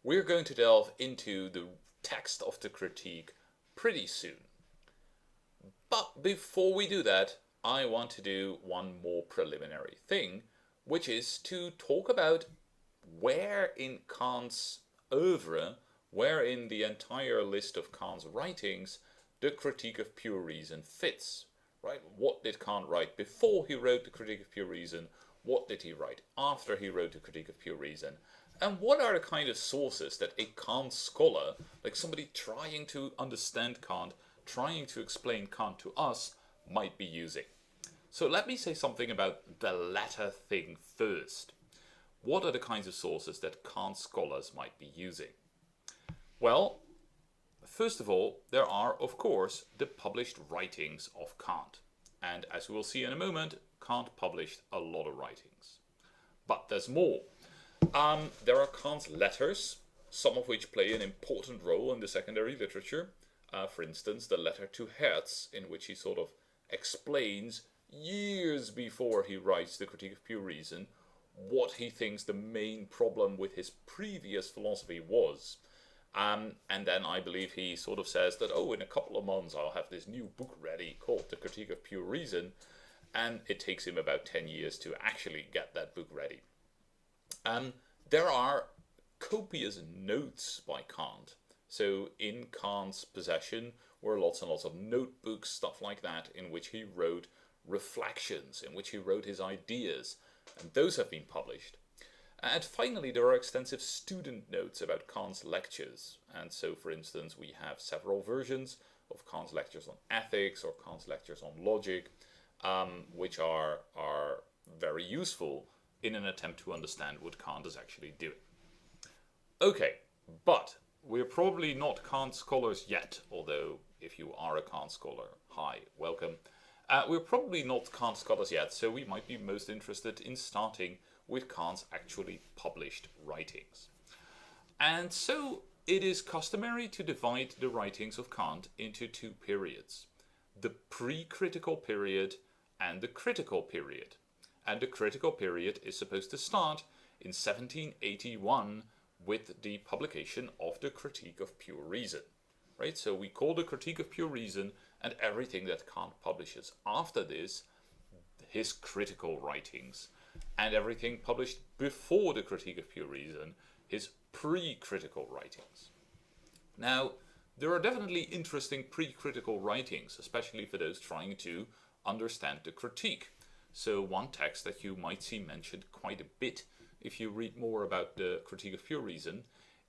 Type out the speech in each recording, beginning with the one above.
we're going to delve into the text of the critique pretty soon. But before we do that, I want to do one more preliminary thing, which is to talk about where in Kant's oeuvre, where in the entire list of Kant's writings, the Critique of Pure Reason fits. Right? What did Kant write before he wrote the Critique of Pure Reason? What did he write after he wrote the Critique of Pure Reason? And what are the kind of sources that a Kant scholar, like somebody trying to understand Kant, trying to explain Kant to us, might be using? So let me say something about the latter thing first. What are the kinds of sources that Kant scholars might be using? Well, first of all, there are, of course, the published writings of Kant. And as we will see in a moment, Kant published a lot of writings. But there's more. There are Kant's letters, some of which play an important role in the secondary literature. For instance, the letter to Hertz, in which he sort of explains, years before he writes the Critique of Pure Reason, what he thinks the main problem with his previous philosophy was. And then I believe he sort of says that, oh, in a couple of months I'll have this new book ready called The Critique of Pure Reason, and it takes him about 10 years to actually get that book ready. There are copious notes by Kant. So in Kant's possession were lots and lots of notebooks, stuff like that, in which he wrote reflections, in which he wrote his ideas, and those have been published. And finally, there are extensive student notes about Kant's lectures. And so, for instance, we have several versions of Kant's lectures on ethics or Kant's lectures on logic, which are very useful in an attempt to understand what Kant is actually doing. Okay, but we're probably not Kant scholars yet, although if you are a Kant scholar, hi, welcome. We're probably not Kant scholars yet, so we might be most interested in starting with Kant's actually published writings. And so it is customary to divide the writings of Kant into two periods, the pre-critical period and the critical period. And the critical period is supposed to start in 1781 with the publication of the Critique of Pure Reason. Right? So we call the Critique of Pure Reason and everything that Kant publishes after this his critical writings, and everything published before the Critique of Pure Reason his pre-critical writings. Now, there are definitely interesting pre-critical writings, especially for those trying to understand the critique. So one text that you might see mentioned quite a bit if you read more about the Critique of Pure Reason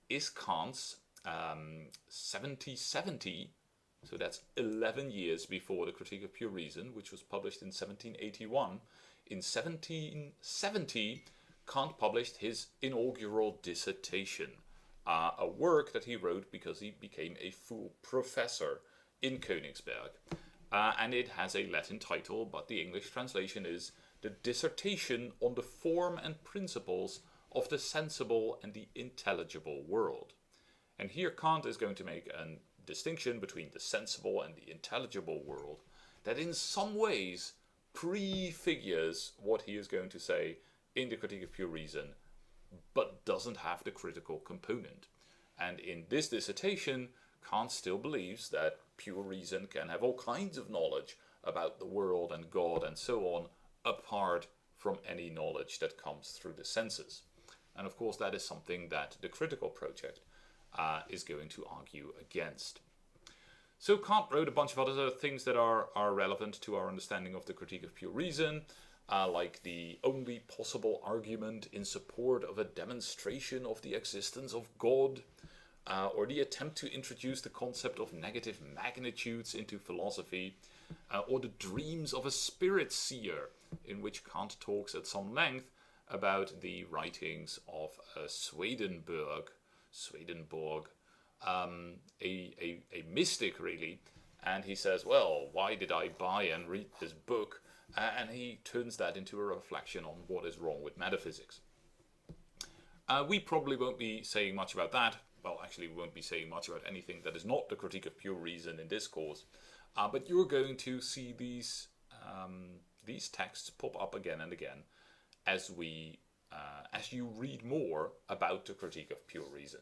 is Kant's 1770, so that's 11 years before the Critique of Pure Reason, which was published in 1781. In 1770, Kant published his inaugural Dissertation, a work that he wrote because he became a full professor in Königsberg. And it has a Latin title, but the English translation is The Dissertation on the Form and Principles of the Sensible and the Intelligible World. And here Kant is going to make a distinction between the sensible and the intelligible world that in some ways prefigures what he is going to say in the Critique of Pure Reason, but doesn't have the critical component. And in this dissertation, Kant still believes that pure reason can have all kinds of knowledge about the world and God and so on, apart from any knowledge that comes through the senses. And of course that is something that the critical project is going to argue against. So Kant wrote a bunch of other things that are relevant to our understanding of the Critique of Pure Reason, like the only possible argument in support of a demonstration of the existence of God, or the attempt to introduce the concept of negative magnitudes into philosophy, or the dreams of a Spirit-Seer, in which Kant talks at some length about the writings of Swedenborg, a mystic really, and he says, well, why did I buy and read this book? And he turns that into a reflection on what is wrong with metaphysics. We probably won't be saying much about that. Well, actually, we won't be saying much about anything that is not the Critique of Pure Reason in this course. But you're going to see these texts pop up again and again as you read more about the Critique of Pure Reason.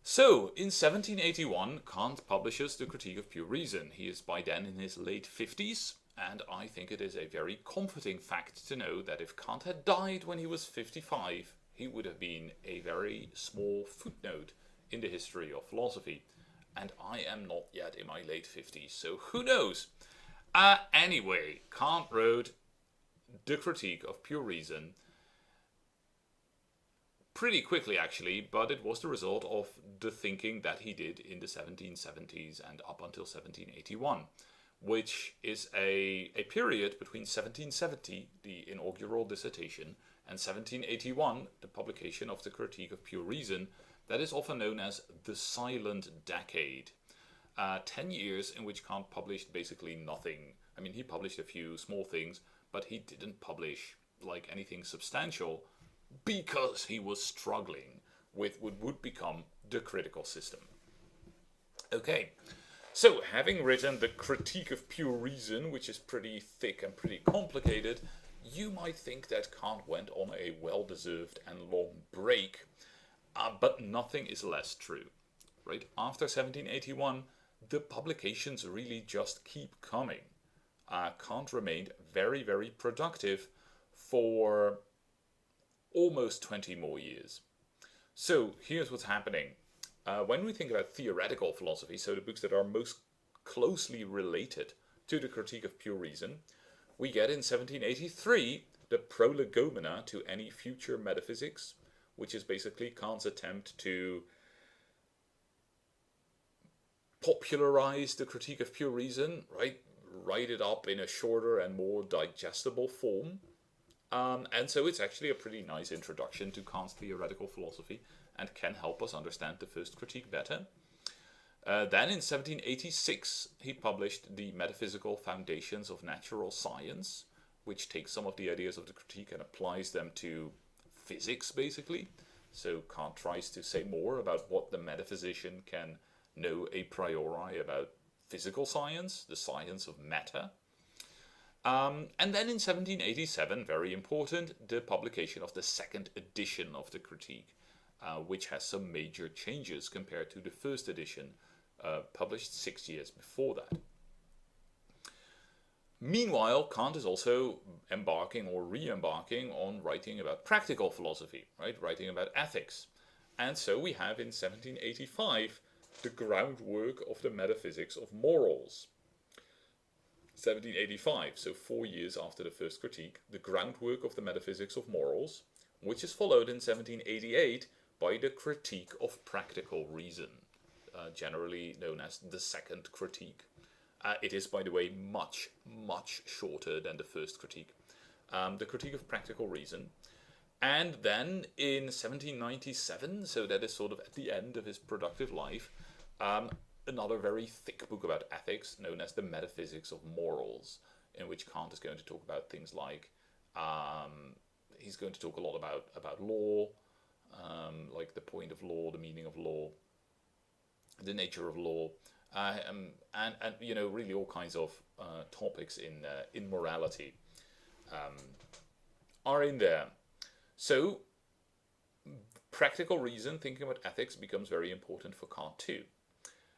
So, in 1781, Kant publishes the Critique of Pure Reason. He is by then in his late 50s, and I think it is a very comforting fact to know that if Kant had died when he was 55, he would have been a very small footnote in the history of philosophy. And I am not yet in my late 50s, so who knows? Anyway, Kant wrote the Critique of Pure Reason pretty quickly, actually, but it was the result of the thinking that he did in the 1770s and up until 1781, which is a period between 1770, the inaugural dissertation, and 1781, the publication of the Critique of Pure Reason, that is often known as the Silent Decade. 10 years in which Kant published basically nothing. I mean, he published a few small things, but he didn't publish like anything substantial, because he was struggling with what would become the critical system. Okay, so having written the Critique of Pure Reason, which is pretty thick and pretty complicated, you might think that Kant went on a well-deserved and long break, but nothing is less true. Right? After 1781, the publications really just keep coming. Kant remained very, very productive for almost 20 more years. So here's what's happening. When we think about theoretical philosophy, so the books that are most closely related to the Critique of Pure Reason, we get in 1783 the Prolegomena to any future metaphysics, which is basically Kant's attempt to popularize the Critique of Pure Reason, right? Write it up in a shorter and more digestible form. And so it's actually a pretty nice introduction to Kant's theoretical philosophy and can help us understand the first critique better. Then in 1786, he published the Metaphysical Foundations of Natural Science, which takes some of the ideas of the critique and applies them to physics, basically. So Kant tries to say more about what the metaphysician can know a priori about physical science, the science of matter. And then in 1787, very important, the publication of the second edition of the critique, which has some major changes compared to the first edition, published 6 years before that. Meanwhile, Kant is also embarking or re-embarking on writing about practical philosophy, right? Writing about ethics. And so we have in 1785 the groundwork of the Metaphysics of Morals. 1785, so 4 years after the first critique, the groundwork of the Metaphysics of Morals, which is followed in 1788 by the Critique of Practical Reason, generally known as the second critique. It is, by the way, much, much shorter than the first critique. The Critique of Practical Reason. And then in 1797, so that is sort of at the end of his productive life, another very thick book about ethics known as the Metaphysics of Morals, in which Kant is going to talk about things like, he's going to talk a lot about law, like the point of law, the meaning of law, the nature of law, and you know, really all kinds of topics in morality are in there. So practical reason, thinking about ethics, becomes very important for Kant too.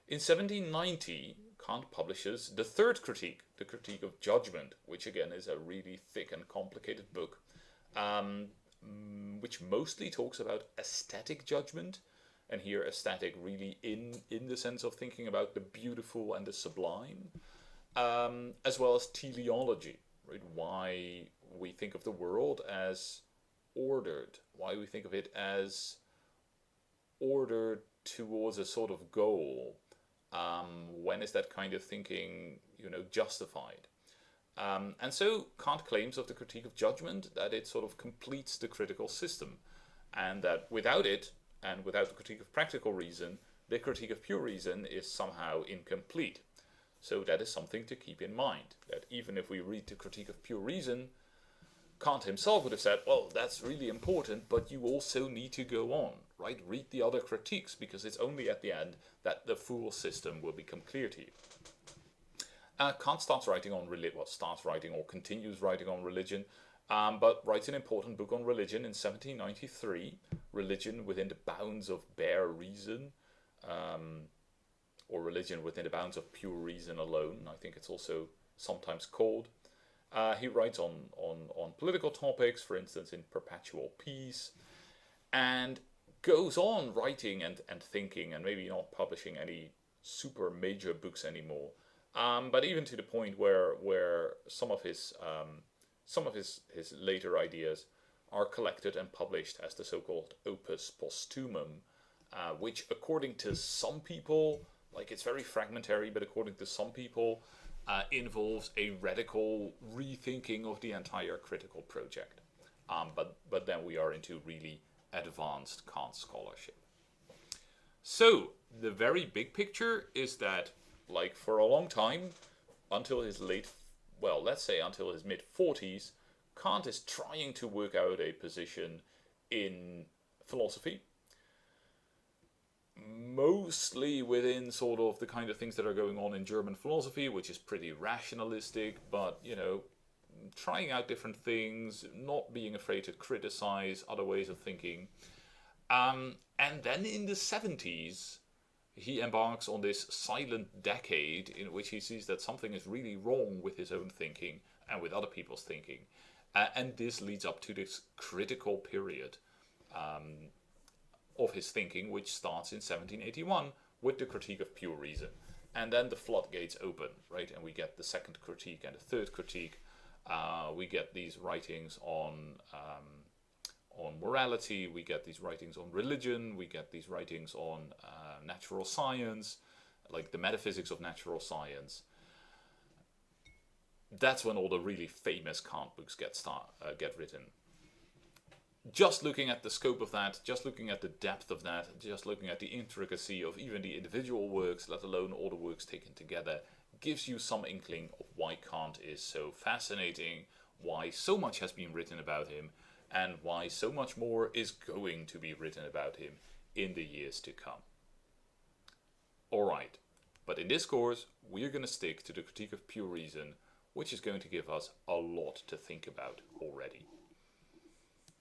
In 1790, Kant publishes the third critique, the Critique of Judgment, which again is a really thick and complicated book, which mostly talks about aesthetic judgment, and here aesthetic really in the sense of thinking about the beautiful and the sublime, as well as teleology, right? Why we think of the world as ordered, why we think of it as ordered towards a sort of goal. When is that kind of thinking, you know, justified? And so Kant claims of the Critique of Judgment that it sort of completes the critical system, and that without it, and without the Critique of Practical Reason, the Critique of Pure Reason is somehow incomplete. So that is something to keep in mind, that even if we read the Critique of Pure Reason, Kant himself would have said, well, that's really important, but you also need to go on, right? Read the other critiques, because it's only at the end that the full system will become clear to you. Kant starts writing on religion, well, starts writing or continues writing on religion, but writes an important book on religion in 1793, Religion Within the Bounds of Bare Reason, or religion within the bounds of pure reason alone. I think it's also sometimes called. He writes on political topics, for instance, in Perpetual Peace, and goes on writing and thinking, and maybe not publishing any super major books anymore. But even to the point where some of his later ideas are collected and published as the so-called opus posthumum, which according to some people, like it's very fragmentary, but according to some people, involves a radical rethinking of the entire critical project. But then we are into really advanced Kant scholarship. So the very big picture is that, like, for a long time, until his let's say until his mid-40s, Kant is trying to work out a position in philosophy, mostly within sort of the kind of things that are going on in German philosophy, which is pretty rationalistic, but, trying out different things, not being afraid to criticize other ways of thinking. And then in the 70s, he embarks on this silent decade in which he sees that something is really wrong with his own thinking and with other people's thinking. And this leads up to this critical period of his thinking, which starts in 1781 with the Critique of Pure Reason. And then the floodgates open, right? And we get the second critique and the third critique. We get these writings on morality, we get these writings on religion, we get these writings on natural science, like the Metaphysics of Natural Science. That's when all the really famous Kant books get written. Just looking at the scope of that, just looking at the depth of that, just looking at the intricacy of even the individual works, let alone all the works taken together, gives you some inkling of why Kant is so fascinating, why so much has been written about him, and why so much more is going to be written about him in the years to come. Alright, but in this course, we're going to stick to the Critique of Pure Reason, which is going to give us a lot to think about already.